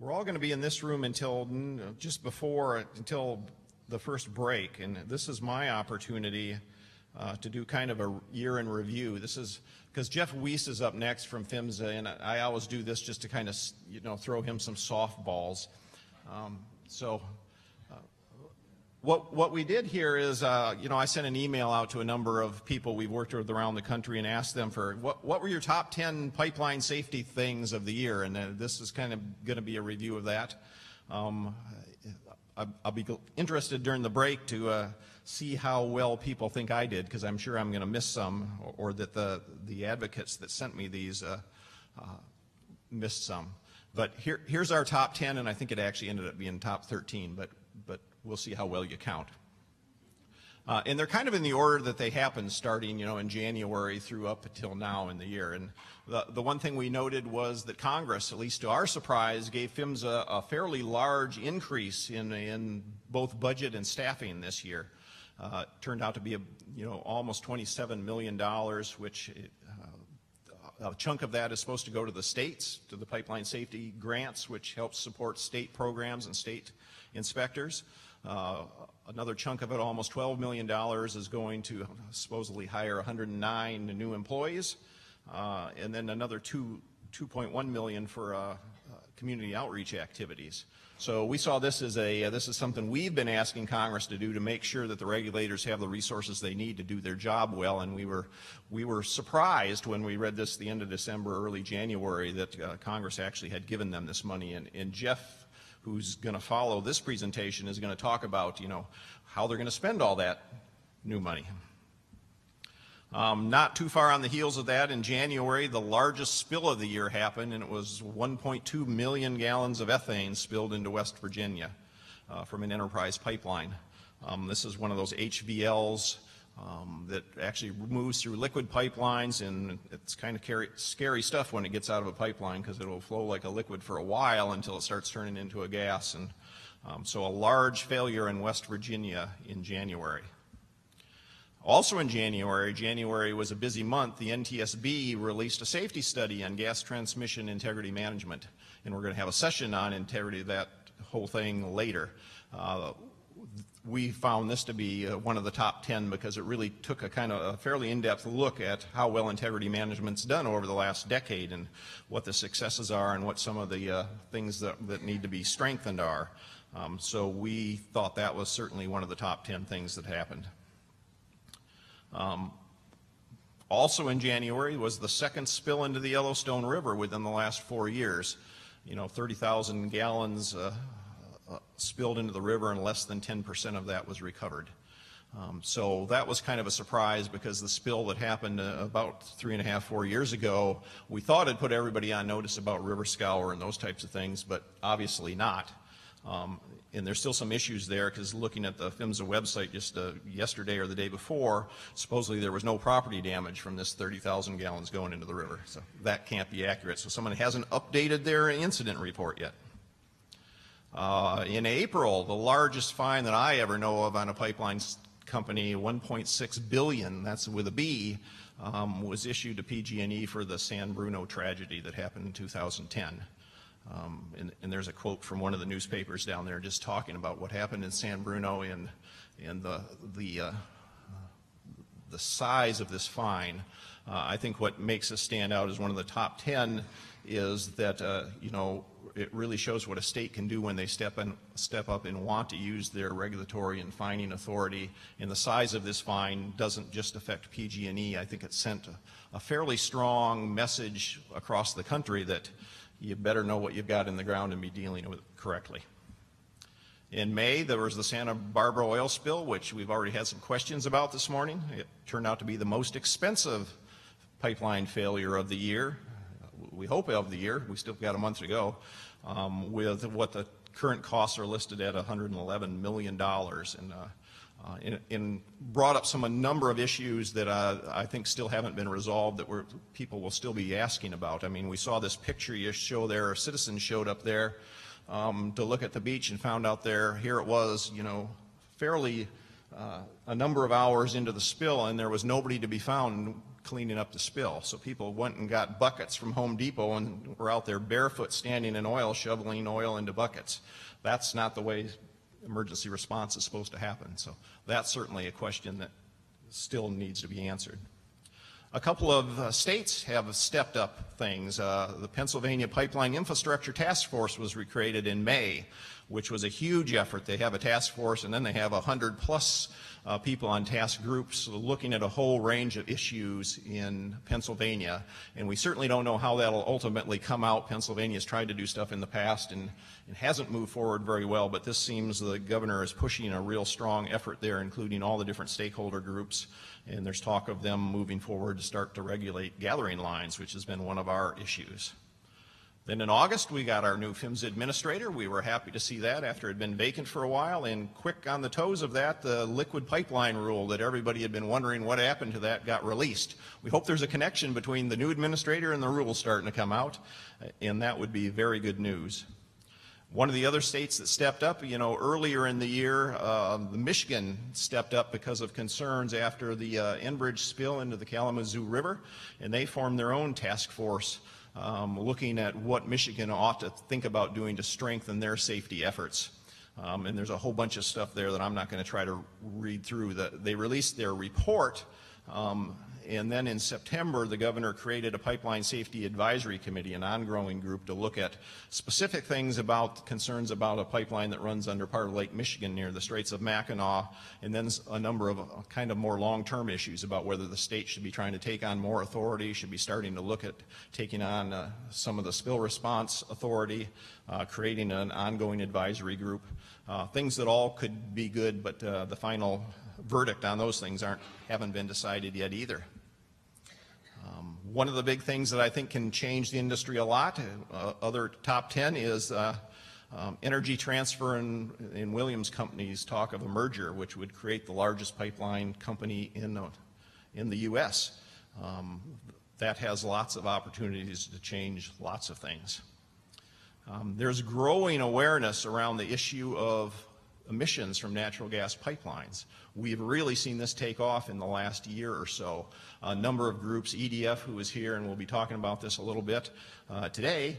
We're all going to be in this room until until the first break, and this is my opportunity to do kind of a year in review. This is because Jeff Weiss is up next from PHMSA, and I always do this just to kind of throw him some softballs. What we did here is, I sent an email out to a number of people we've worked with around the country and asked them for what were your top 10 pipeline safety things of the year, and this is kind of going to be a review of that. I'll be interested during the break to see how well people think I did, because I'm sure I'm going to miss some, or that the advocates that sent me these missed some. But here's our top 10, and I think it actually ended up being top 13, but we'll see how well you count. And they're kind of in the order that they happened, starting in January through up until now in the year. And the one thing we noted was that Congress, at least to our surprise, gave PHMSA a fairly large increase in both budget and staffing this year. It turned out to be almost $27 million, which a chunk of that is supposed to go to the states, to the pipeline safety grants, which helps support state programs and state inspectors. Another chunk of it, almost $12 million, is going to supposedly hire 109 new employees, and then another $2.1 million for community outreach activities. So we saw this as this is something we've been asking Congress to do, to make sure that the regulators have the resources they need to do their job well. And we were surprised when we read this at the end of December, early January, that Congress actually had given them this money. And Jeff, who's going to follow this presentation, is going to talk about how they're going to spend all that new money. Not too far on the heels of that, in January, the largest spill of the year happened, and it was 1.2 million gallons of ethane spilled into West Virginia from an Enterprise pipeline. This is one of those HVLs that actually moves through liquid pipelines, and it's kind of scary stuff when it gets out of a pipeline, because it will flow like a liquid for a while until it starts turning into a gas. And so a large failure in West Virginia in January. Also in January was a busy month. The NTSB released a safety study on gas transmission integrity management, and we're going to have a session on integrity of that whole thing later. We found this to be one of the top 10 because it really took a kind of a fairly in-depth look at how well integrity management's done over the last decade, and what the successes are, and what some of the things that need to be strengthened are. So we thought that was certainly one of the top 10 things that happened. Also in January was the second spill into the Yellowstone River within the last 4 years. 30,000 gallons spilled into the river, and less than 10% of that was recovered. So that was kind of a surprise, because the spill that happened about 3.5, 4 years ago, we thought it put everybody on notice about river scour and those types of things, but obviously not. And there's still some issues there, because looking at the PHMSA website just yesterday or the day before, supposedly there was no property damage from this 30,000 gallons going into the river. So that can't be accurate. So someone hasn't updated their incident report yet. In April, the largest fine that I ever know of on a pipeline company, $1.6 billion, that's with a B, was issued to PG&E for the San Bruno tragedy that happened in 2010. And there's a quote from one of the newspapers down there just talking about what happened in San Bruno, and the size of this fine. I think what makes us stand out as one of the top 10 is that it really shows what a state can do when they step up and want to use their regulatory and fining authority. And the size of this fine doesn't just affect PG&E. I think it sent a fairly strong message across the country that you better know what you've got in the ground and be dealing with it correctly. In May, there was the Santa Barbara oil spill, which we've already had some questions about this morning. It turned out to be the most expensive pipeline failure of the year. We hope of the year. We still got a month to go, with what the current costs are listed at $111 million. And brought up a number of issues that I think still haven't been resolved, that people will still be asking about. I mean, we saw this picture you show there. A citizen showed up there to look at the beach and found out here it was, fairly a number of hours into the spill, and there was nobody to be found. cleaning up the spill. So people went and got buckets from Home Depot and were out there barefoot standing in oil, shoveling oil into buckets. That's not the way emergency response is supposed to happen. So that's certainly a question that still needs to be answered. A couple of states have stepped up things. The Pennsylvania Pipeline Infrastructure Task Force was recreated in May, which was a huge effort. They have a task force, and then they have 100+ people on task groups looking at a whole range of issues in Pennsylvania. And we certainly don't know how that'll ultimately come out. Pennsylvania's tried to do stuff in the past and it hasn't moved forward very well, but this seems the governor is pushing a real strong effort there, including all the different stakeholder groups. And there's talk of them moving forward to start to regulate gathering lines, which has been one of our issues. Then in August, we got our new PHMSA administrator. We were happy to see that after it had been vacant for a while. And quick on the toes of that, the liquid pipeline rule that everybody had been wondering what happened to that got released. We hope there's a connection between the new administrator and the rules starting to come out, and that would be very good news. One of the other states that stepped up, earlier in the year, Michigan stepped up because of concerns after the Enbridge spill into the Kalamazoo River, and they formed their own task force looking at what Michigan ought to think about doing to strengthen their safety efforts. And there's a whole bunch of stuff there that I'm not going to try to read through. They released their report, and then in September, the governor created a Pipeline Safety Advisory Committee, an ongoing group to look at specific things about concerns about a pipeline that runs under part of Lake Michigan near the Straits of Mackinac, and then a number of kind of more long-term issues about whether the state should be trying to take on more authority, should be starting to look at taking on some of the spill response authority, creating an ongoing advisory group, things that all could be good, but the final verdict on those things haven't been decided yet either. One of the big things that I think can change the industry a lot, other top 10, is Energy Transfer and Williams Company's talk of a merger, which would create the largest pipeline company in the U.S. That has lots of opportunities to change lots of things. There's growing awareness around the issue of emissions from natural gas pipelines. We've really seen this take off in the last year or so. A number of groups, EDF, who is here, and we'll be talking about this a little bit today,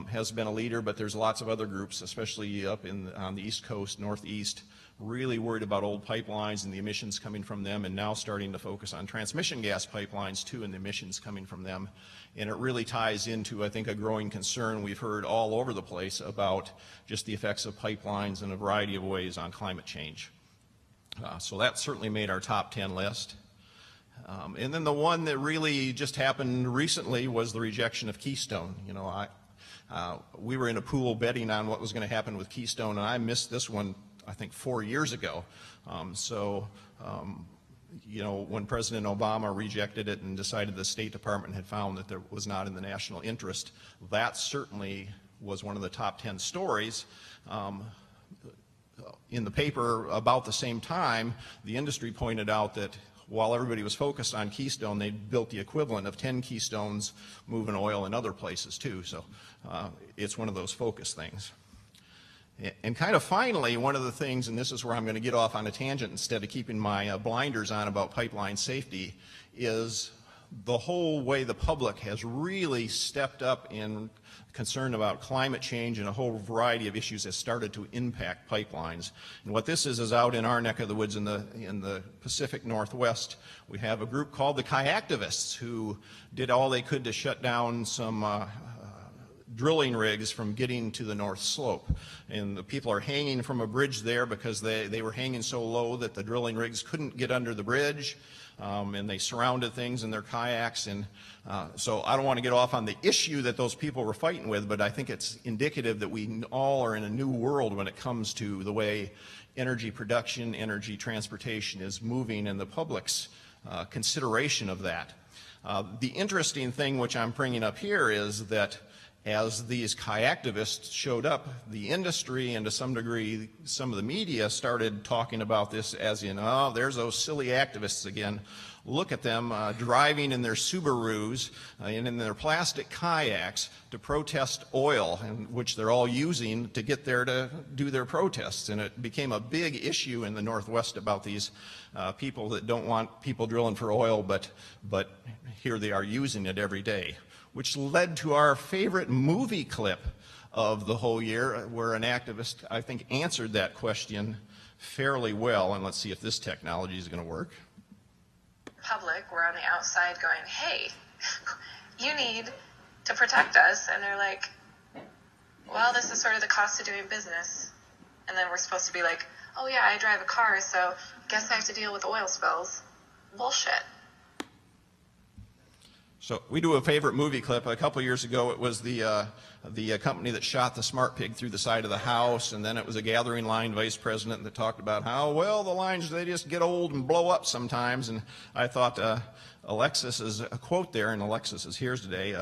has been a leader, but there's lots of other groups, especially up on the East Coast, Northeast, really worried about old pipelines and the emissions coming from them, and now starting to focus on transmission gas pipelines too and the emissions coming from them. And it really ties into, I think, a growing concern we've heard all over the place about just the effects of pipelines in a variety of ways on climate change. So that certainly made our top 10 list. And then the one that really just happened recently was the rejection of Keystone. We were in a pool betting on what was going to happen with Keystone, and I missed this one, I think, 4 years ago. When President Obama rejected it and decided the State Department had found that there was not in the national interest, that certainly was one of the top 10 stories. In the paper about the same time, the industry pointed out that while everybody was focused on Keystone, they built the equivalent of 10 Keystones moving oil in other places too. So it's one of those focus things. And kind of finally, one of the things, and this is where I'm going to get off on a tangent instead of keeping my blinders on about pipeline safety, is the whole way the public has really stepped up in concern about climate change, and a whole variety of issues has started to impact pipelines. And what this is out in our neck of the woods in the Pacific Northwest, we have a group called the Kayaktivists who did all they could to shut down some drilling rigs from getting to the North Slope. And the people are hanging from a bridge there because they were hanging so low that the drilling rigs couldn't get under the bridge. And they surrounded things in their kayaks. And so I don't want to get off on the issue that those people were fighting with, but I think it's indicative that we all are in a new world when it comes to the way energy production, energy transportation is moving, and the public's consideration of that. The interesting thing which I'm bringing up here is that as these kayaktivists showed up, the industry and to some degree some of the media started talking about this as in, oh, there's those silly activists again, look at them driving in their Subarus and in their plastic kayaks to protest oil, which they're all using to get there to do their protests. And it became a big issue in the Northwest about these people that don't want people drilling for oil, but here they are using it every day, which led to our favorite movie clip of the whole year, where an activist, I think, answered that question fairly well. And let's see if this technology is going to work. Public, we're on the outside going, hey, you need to protect us. And they're like, well, this is sort of the cost of doing business. And then we're supposed to be like, oh yeah, I drive a car, so guess I have to deal with oil spills. Bullshit. So we do a favorite movie clip. A couple years ago, it was the company that shot the smart pig through the side of the house, and then it was a gathering line vice president that talked about how, well, the lines, they just get old and blow up sometimes. And I thought Alexis's quote there, and Alexis is here today,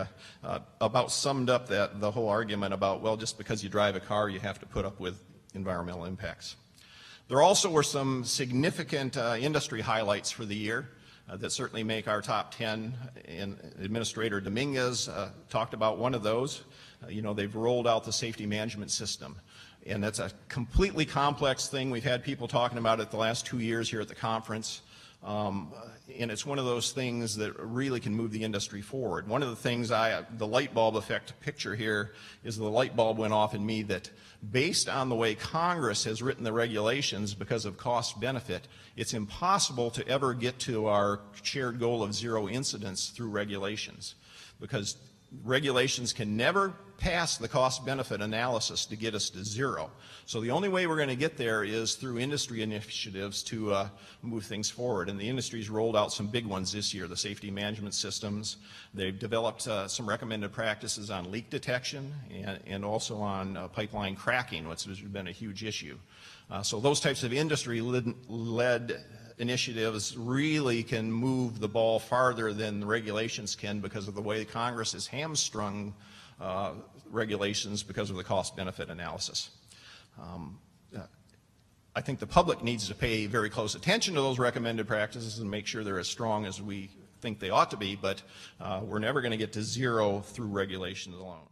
about summed up the whole argument about, well, just because you drive a car, you have to put up with environmental impacts. There also were some significant industry highlights for the year that certainly make our top 10, and Administrator Dominguez talked about one of those. They've rolled out the safety management system, and that's a completely complex thing. We've had people talking about it the last 2 years here at the conference, and it's one of those things that really can move the industry forward. One of the things the light bulb effect picture here is the light bulb went off in me that based on the way Congress has written the regulations because of cost benefit, it's impossible to ever get to our shared goal of zero incidents through regulations, because regulations can never pass the cost benefit analysis to get us to zero. So the only way we're going to get there is through industry initiatives to move things forward. And the industry's rolled out some big ones this year, the safety management systems. They've developed some recommended practices on leak detection and also on pipeline cracking, which has been a huge issue. So those types of industry-led initiatives really can move the ball farther than the regulations can because of the way Congress has hamstrung regulations because of the cost-benefit analysis. I think the public needs to pay very close attention to those recommended practices and make sure they're as strong as we think they ought to be, but we're never going to get to zero through regulations alone.